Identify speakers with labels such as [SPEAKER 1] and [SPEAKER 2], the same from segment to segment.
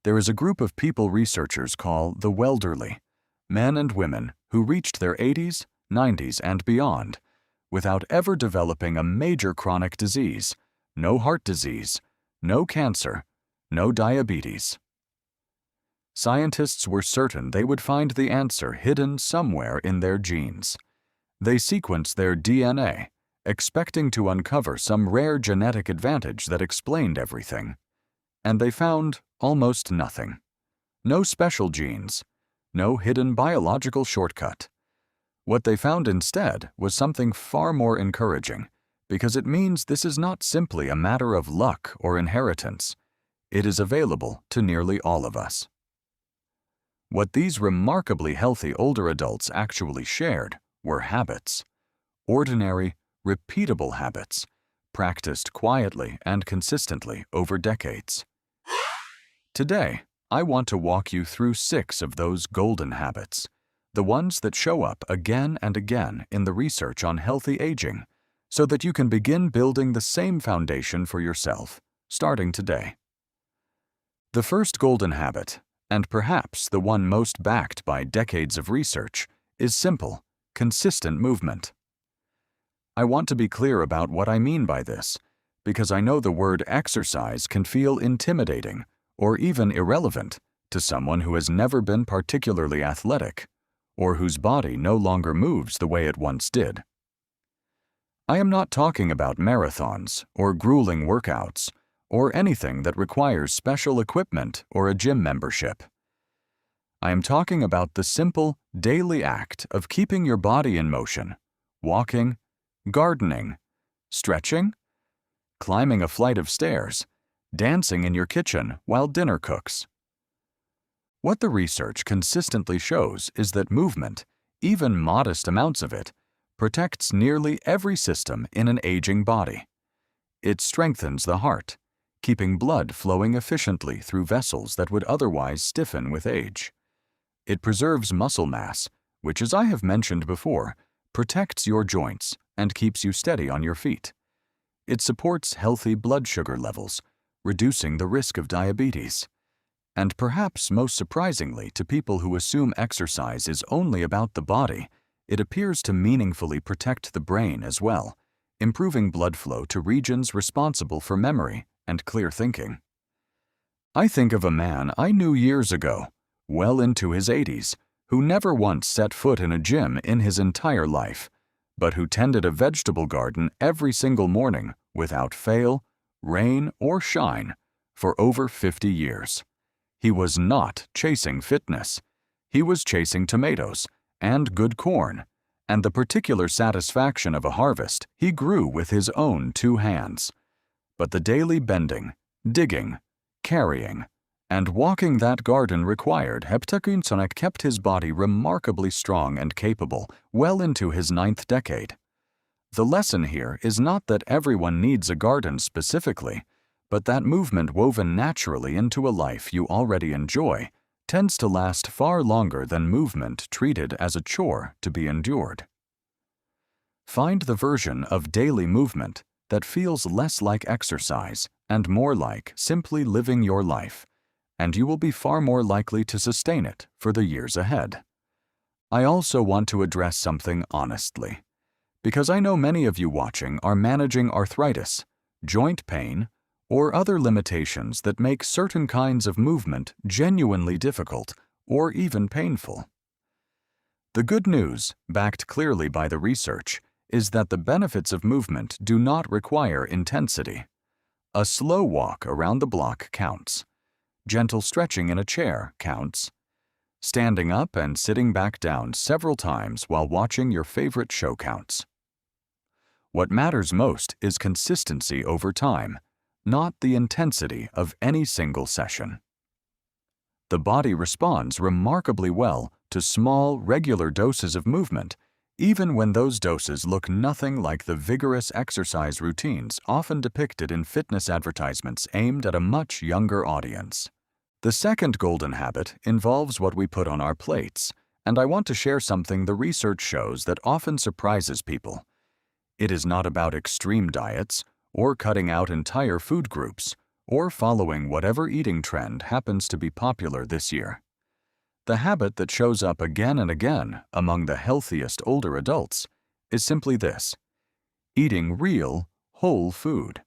[SPEAKER 1] There is a group of people researchers call the Welderly, men and women who reached their 80s, 90s, and beyond without ever developing a major chronic disease, no heart disease, no cancer, no diabetes. Scientists were certain they would find the answer hidden somewhere in their genes. They sequenced their DNA, expecting to uncover some rare genetic advantage that explained everything. And they found almost nothing. No special genes, no hidden biological shortcut. What they found instead was something far more encouraging, because it means this is not simply a matter of luck or inheritance. It is available to nearly all of us. What these remarkably healthy older adults actually shared were habits. Ordinary, repeatable habits, practiced quietly and consistently over decades. Today, I want to walk you through 6 of those golden habits, the ones that show up again and again in the research on healthy aging, so that you can begin building the same foundation for yourself, starting today. The first golden habit, and perhaps the one most backed by decades of research, is simple, consistent movement. I want to be clear about what I mean by this, because I know the word exercise can feel intimidating or even irrelevant to someone who has never been particularly athletic, or whose body no longer moves the way it once did. I am not talking about marathons or grueling workouts, or anything that requires special equipment or a gym membership. I am talking about the simple, daily act of keeping your body in motion, walking, gardening, stretching, climbing a flight of stairs, dancing in your kitchen while dinner cooks. What the research consistently shows is that movement, even modest amounts of it, protects nearly every system in an aging body. It strengthens the heart, keeping blood flowing efficiently through vessels that would otherwise stiffen with age. It preserves muscle mass, which, as I have mentioned before, protects your joints and keeps you steady on your feet. It supports healthy blood sugar levels, reducing the risk of diabetes. And perhaps most surprisingly to people who assume exercise is only about the body, it appears to meaningfully protect the brain as well, improving blood flow to regions responsible for memory and clear thinking. I think of a man I knew years ago, well into his 80s, who never once set foot in a gym in his entire life, but who tended a vegetable garden every single morning without fail, rain or shine, for over 50 years. He was not chasing fitness. He was chasing tomatoes and good corn, and the particular satisfaction of a harvest he grew with his own 2 hands. But the daily bending, digging, carrying, and walking that garden required Heptakunsonek kept his body remarkably strong and capable well into his 9th decade. The lesson here is not that everyone needs a garden specifically, but that movement woven naturally into a life you already enjoy tends to last far longer than movement treated as a chore to be endured. Find the version of daily movement that feels less like exercise and more like simply living your life, and you will be far more likely to sustain it for the years ahead. I also want to address something honestly, because I know many of you watching are managing arthritis, joint pain, or other limitations that make certain kinds of movement genuinely difficult or even painful. The good news, backed clearly by the research, is that the benefits of movement do not require intensity. A slow walk around the block counts. Gentle stretching in a chair counts. Standing up and sitting back down several times while watching your favorite show counts. What matters most is consistency over time, not the intensity of any single session. The body responds remarkably well to small, regular doses of movement, even when those doses look nothing like the vigorous exercise routines often depicted in fitness advertisements aimed at a much younger audience. The second golden habit involves what we put on our plates, and I want to share something the research shows that often surprises people. It is not about extreme diets or cutting out entire food groups or following whatever eating trend happens to be popular this year. The habit that shows up again and again among the healthiest older adults is simply this: eating real, whole food,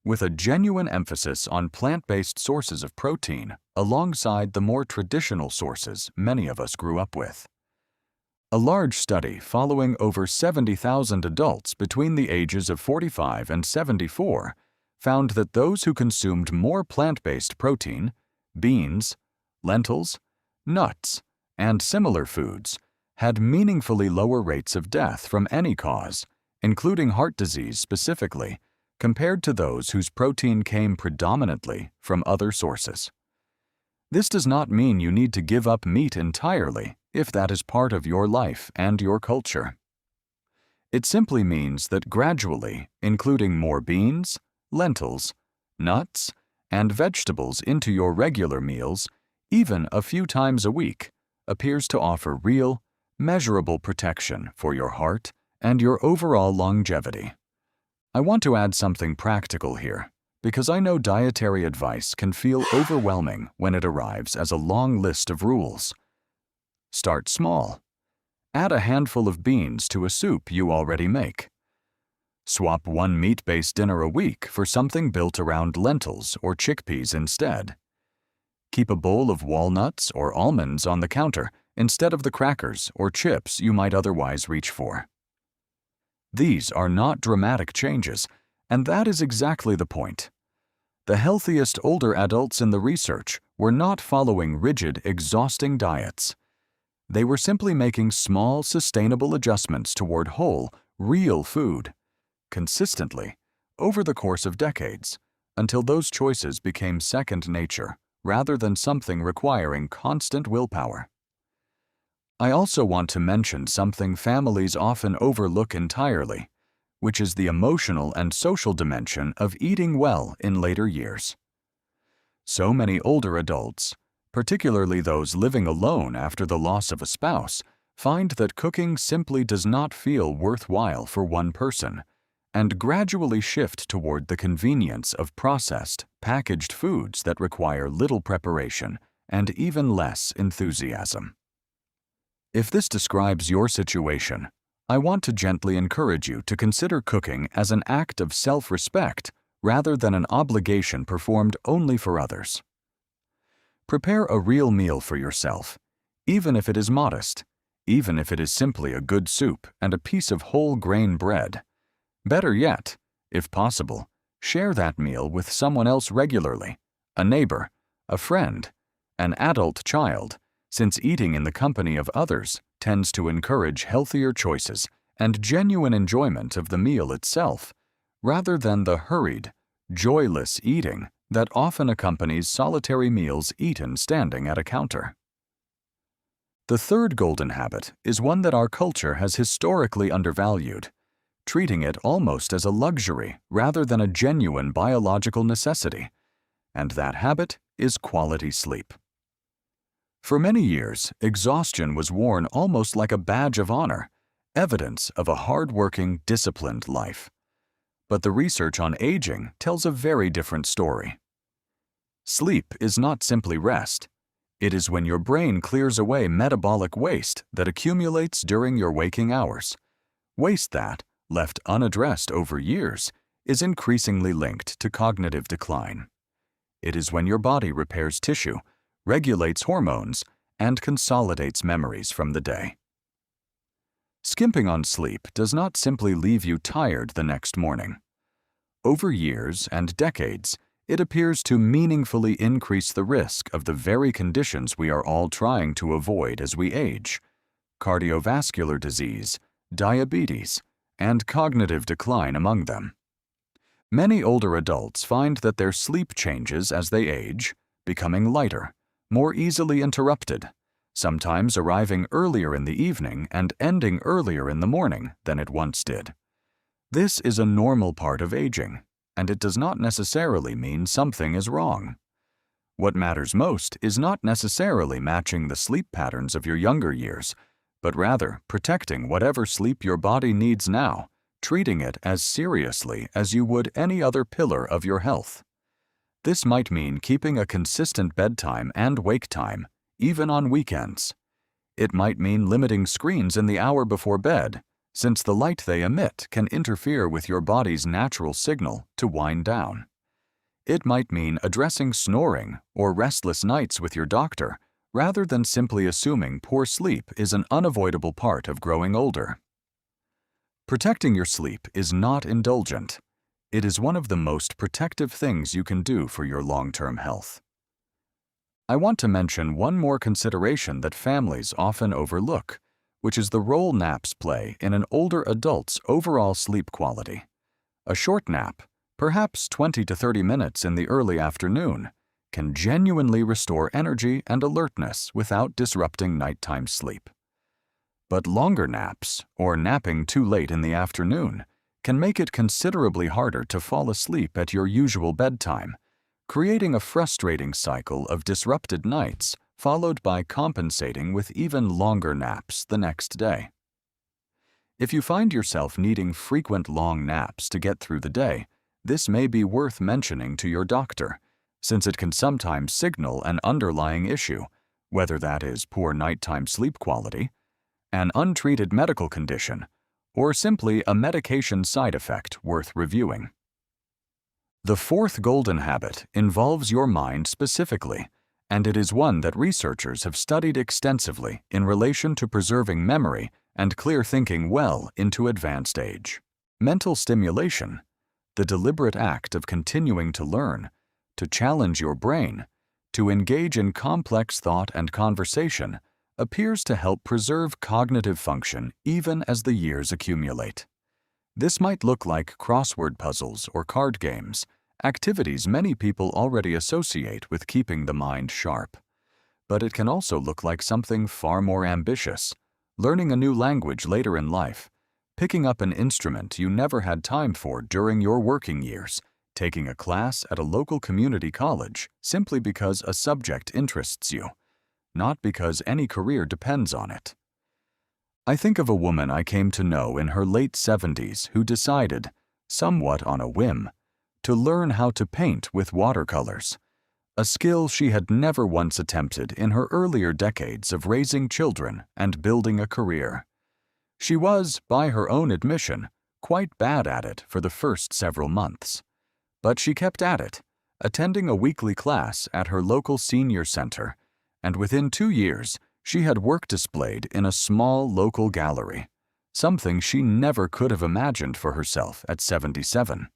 [SPEAKER 1] with a genuine emphasis on plant-based sources of protein alongside the more traditional sources many of us grew up with. A large study following over 70,000 adults between the ages of 45 and 74 found that those who consumed more plant-based protein, beans, lentils, nuts, and similar foods had meaningfully lower rates of death from any cause, including heart disease specifically, compared to those whose protein came predominantly from other sources. This does not mean you need to give up meat entirely if that is part of your life and your culture. It simply means that gradually including more beans, lentils, nuts, and vegetables into your regular meals, even a few times a week, appears to offer real, measurable protection for your heart and your overall longevity. I want to add something practical here, because I know dietary advice can feel overwhelming when it arrives as a long list of rules. Start small. Add a handful of beans to a soup you already make. Swap one meat-based dinner a week for something built around lentils or chickpeas instead. Keep a bowl of walnuts or almonds on the counter instead of the crackers or chips you might otherwise reach for. These are not dramatic changes, and that is exactly the point. The healthiest older adults in the research were not following rigid, exhausting diets. They were simply making small, sustainable adjustments toward whole, real food, consistently, over the course of decades, until those choices became second nature rather than something requiring constant willpower. I also want to mention something families often overlook entirely, which is the emotional and social dimension of eating well in later years. So many older adults, particularly those living alone after the loss of a spouse, find that cooking simply does not feel worthwhile for one person, and gradually shift toward the convenience of processed, packaged foods that require little preparation and even less enthusiasm. If this describes your situation, I want to gently encourage you to consider cooking as an act of self-respect rather than an obligation performed only for others. Prepare a real meal for yourself, even if it is modest, even if it is simply a good soup and a piece of whole grain bread. Better yet, if possible, share that meal with someone else regularly, a neighbor, a friend, an adult child, since eating in the company of others tends to encourage healthier choices and genuine enjoyment of the meal itself, rather than the hurried, joyless eating that often accompanies solitary meals eaten standing at a counter. The third golden habit is one that our culture has historically undervalued, treating it almost as a luxury rather than a genuine biological necessity, and that habit is quality sleep. For many years, exhaustion was worn almost like a badge of honor, evidence of a hard-working, disciplined life. But the research on aging tells a very different story. Sleep is not simply rest. It is when your brain clears away metabolic waste that accumulates during your waking hours. Waste that, left unaddressed over years, is increasingly linked to cognitive decline. It is when your body repairs tissue, regulates hormones, and consolidates memories from the day. Skimping on sleep does not simply leave you tired the next morning. Over years and decades, it appears to meaningfully increase the risk of the very conditions we are all trying to avoid as we age: cardiovascular disease, diabetes, and cognitive decline among them. Many older adults find that their sleep changes as they age, becoming lighter, more easily interrupted, sometimes arriving earlier in the evening and ending earlier in the morning than it once did. This is a normal part of aging, and it does not necessarily mean something is wrong. What matters most is not necessarily matching the sleep patterns of your younger years, but rather protecting whatever sleep your body needs now, treating it as seriously as you would any other pillar of your health. This might mean keeping a consistent bedtime and wake time, even on weekends. It might mean limiting screens in the hour before bed, since the light they emit can interfere with your body's natural signal to wind down. It might mean addressing snoring or restless nights with your doctor, rather than simply assuming poor sleep is an unavoidable part of growing older. Protecting your sleep is not indulgent. It is one of the most protective things you can do for your long-term health. I want to mention one more consideration that families often overlook, which is the role naps play in an older adult's overall sleep quality. A short nap, perhaps 20 to 30 minutes in the early afternoon, can genuinely restore energy and alertness without disrupting nighttime sleep. But longer naps, or napping too late in the afternoon, can make it considerably harder to fall asleep at your usual bedtime, creating a frustrating cycle of disrupted nights followed by compensating with even longer naps the next day. If you find yourself needing frequent long naps to get through the day, this may be worth mentioning to your doctor, since it can sometimes signal an underlying issue, whether that is poor nighttime sleep quality, an untreated medical condition, or simply a medication side effect worth reviewing. The fourth golden habit involves your mind specifically, and it is one that researchers have studied extensively in relation to preserving memory and clear thinking well into advanced age. Mental stimulation, the deliberate act of continuing to learn, to challenge your brain, to engage in complex thought and conversation, appears to help preserve cognitive function even as the years accumulate. This might look like crossword puzzles or card games, activities many people already associate with keeping the mind sharp. But it can also look like something far more ambitious, learning a new language later in life, picking up an instrument you never had time for during your working years, taking a class at a local community college simply because a subject interests you, not because any career depends on it. I think of a woman I came to know in her late 70s who decided, somewhat on a whim, to learn how to paint with watercolors, a skill she had never once attempted in her earlier decades of raising children and building a career. She was, by her own admission, quite bad at it for the first several months. But she kept at it, attending a weekly class at her local senior center, and within 2 years, she had work displayed in a small local gallery, something she never could have imagined for herself at 77.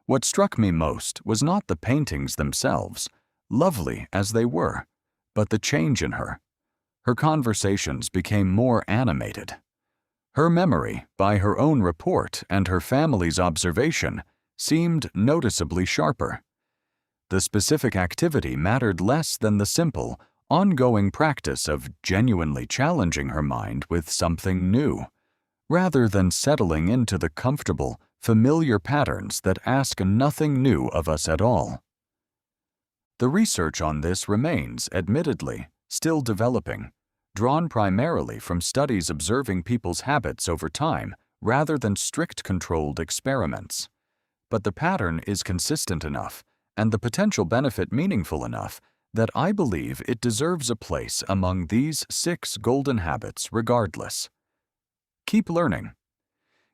[SPEAKER 1] What struck me most was not the paintings themselves, lovely as they were, but the change in her. Her conversations became more animated. Her memory, by her own report and her family's observation, seemed noticeably sharper. The specific activity mattered less than the simple, ongoing practice of genuinely challenging her mind with something new, rather than settling into the comfortable, familiar patterns that ask nothing new of us at all. The research on this remains, admittedly, still developing, drawn primarily from studies observing people's habits over time rather than strict controlled experiments. But the pattern is consistent enough and the potential benefit meaningful enough that I believe it deserves a place among these 6 golden habits regardless. Keep learning.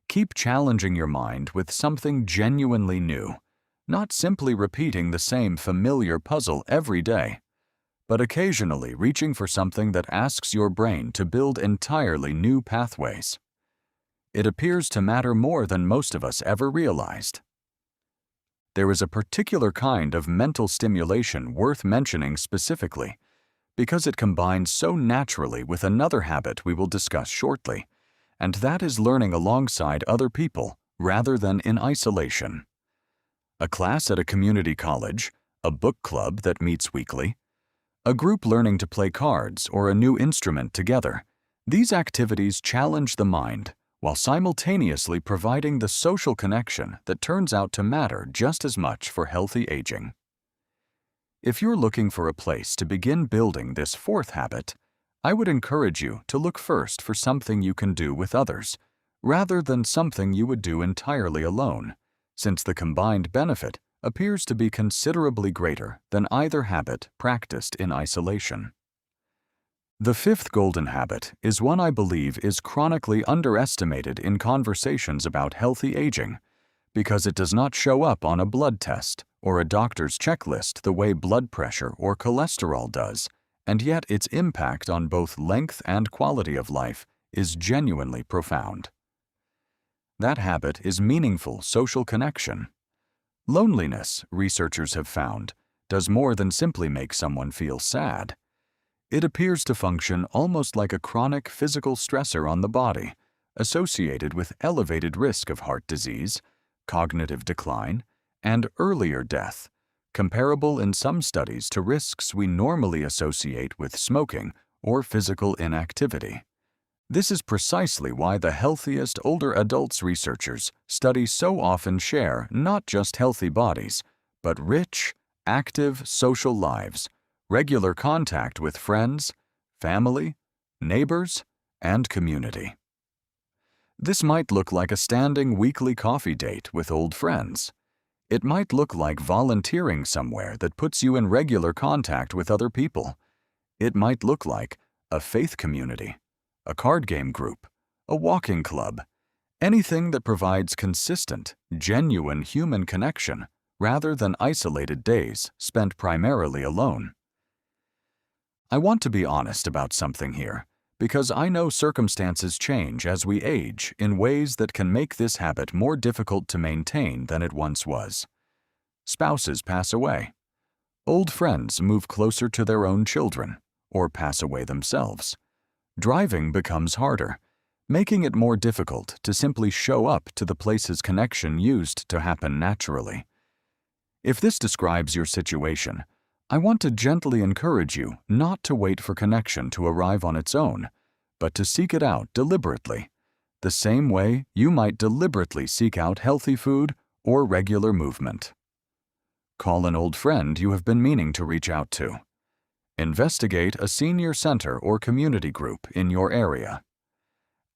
[SPEAKER 1] Keep challenging your mind with something genuinely new, not simply repeating the same familiar puzzle every day, but occasionally reaching for something that asks your brain to build entirely new pathways. It appears to matter more than most of us ever realized. There is a particular kind of mental stimulation worth mentioning specifically, because it combines so naturally with another habit we will discuss shortly, and that is learning alongside other people rather than in isolation. A class at a community college, a book club that meets weekly, a group learning to play cards or a new instrument together. These activities challenge the mind while simultaneously providing the social connection that turns out to matter just as much for healthy aging. If you're looking for a place to begin building this 4th habit, I would encourage you to look first for something you can do with others, rather than something you would do entirely alone, since the combined benefit appears to be considerably greater than either habit practiced in isolation. The fifth golden habit is one I believe is chronically underestimated in conversations about healthy aging because it does not show up on a blood test or a doctor's checklist the way blood pressure or cholesterol does, and yet its impact on both length and quality of life is genuinely profound. That habit is meaningful social connection. Loneliness, researchers have found, does more than simply make someone feel sad. It appears to function almost like a chronic physical stressor on the body, associated with elevated risk of heart disease, cognitive decline, and earlier death, comparable in some studies to risks we normally associate with smoking or physical inactivity. This is precisely why the healthiest older adults researchers study so often share not just healthy bodies, but rich, active social lives, regular contact with friends, family, neighbors, and community. This might look like a standing weekly coffee date with old friends. It might look like volunteering somewhere that puts you in regular contact with other people. It might look like a faith community, a card game group, a walking club, anything that provides consistent, genuine human connection rather than isolated days spent primarily alone. I want to be honest about something here, because I know circumstances change as we age in ways that can make this habit more difficult to maintain than it once was. Spouses pass away. Old friends move closer to their own children, or pass away themselves. Driving becomes harder, making it more difficult to simply show up to the places connection used to happen naturally. If this describes your situation, I want to gently encourage you not to wait for connection to arrive on its own, but to seek it out deliberately, the same way you might deliberately seek out healthy food or regular movement. Call an old friend you have been meaning to reach out to. Investigate a senior center or community group in your area.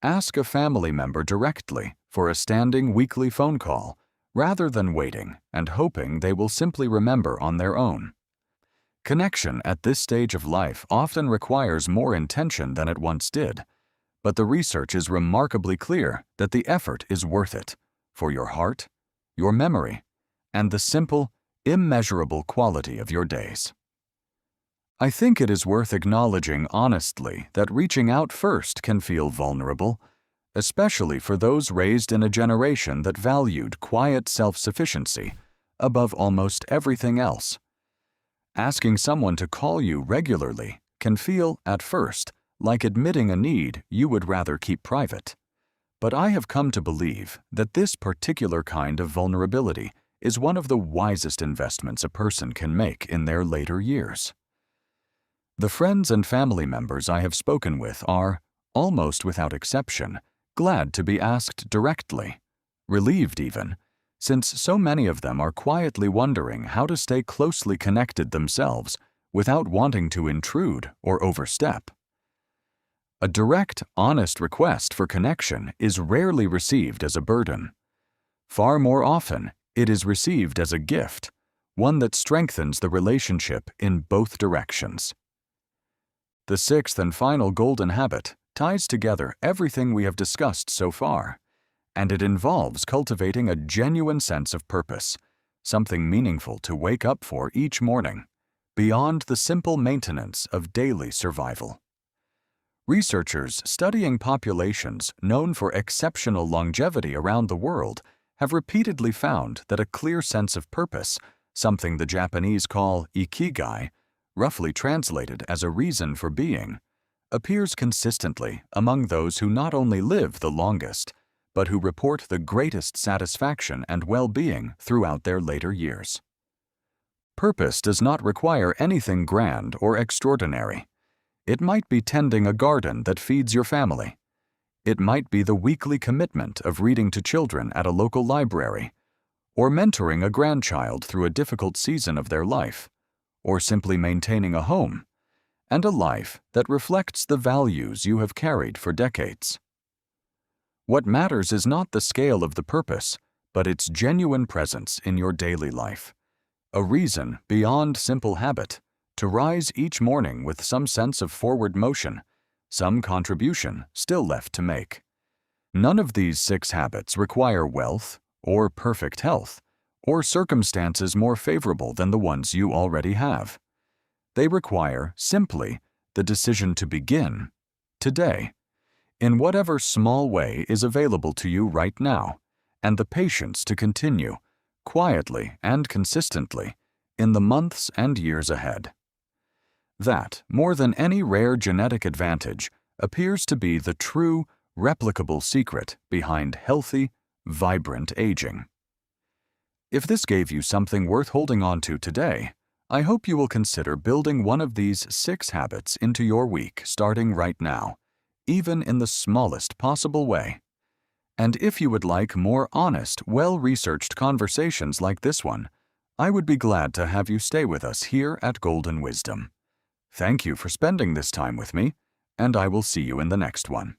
[SPEAKER 1] Ask a family member directly for a standing weekly phone call, rather than waiting and hoping they will simply remember on their own. Connection at this stage of life often requires more intention than it once did, but the research is remarkably clear that the effort is worth it for your heart, your memory, and the simple, immeasurable quality of your days. I think it is worth acknowledging honestly that reaching out first can feel vulnerable, especially for those raised in a generation that valued quiet self-sufficiency above almost everything else. Asking someone to call you regularly can feel, at first, like admitting a need you would rather keep private. But I have come to believe that this particular kind of vulnerability is one of the wisest investments a person can make in their later years. The friends and family members I have spoken with are, almost without exception, glad to be asked directly, relieved even, since so many of them are quietly wondering how to stay closely connected themselves without wanting to intrude or overstep. A direct, honest request for connection is rarely received as a burden. Far more often, it is received as a gift, one that strengthens the relationship in both directions. The sixth and final golden habit ties together everything we have discussed so far, and it involves cultivating a genuine sense of purpose, something meaningful to wake up for each morning, beyond the simple maintenance of daily survival. Researchers studying populations known for exceptional longevity around the world have repeatedly found that a clear sense of purpose, something the Japanese call ikigai, roughly translated as a reason for being, appears consistently among those who not only live the longest, but who report the greatest satisfaction and well-being throughout their later years. Purpose does not require anything grand or extraordinary. It might be tending a garden that feeds your family. It might be the weekly commitment of reading to children at a local library, or mentoring a grandchild through a difficult season of their life, or simply maintaining a home, and a life that reflects the values you have carried for decades. What matters is not the scale of the purpose, but its genuine presence in your daily life, a reason beyond simple habit, to rise each morning with some sense of forward motion, some contribution still left to make. None of these 6 habits require wealth, or perfect health, or circumstances more favorable than the ones you already have. They require, simply, the decision to begin, today, in whatever small way is available to you right now, and the patience to continue, quietly and consistently, in the months and years ahead. That, more than any rare genetic advantage, appears to be the true, replicable secret behind healthy, vibrant aging. If this gave you something worth holding on to today, I hope you will consider building one of these 6 habits into your week starting right now, even in the smallest possible way. And if you would like more honest, well-researched conversations like this one, I would be glad to have you stay with us here at Golden Wisdom. Thank you for spending this time with me, and I will see you in the next one.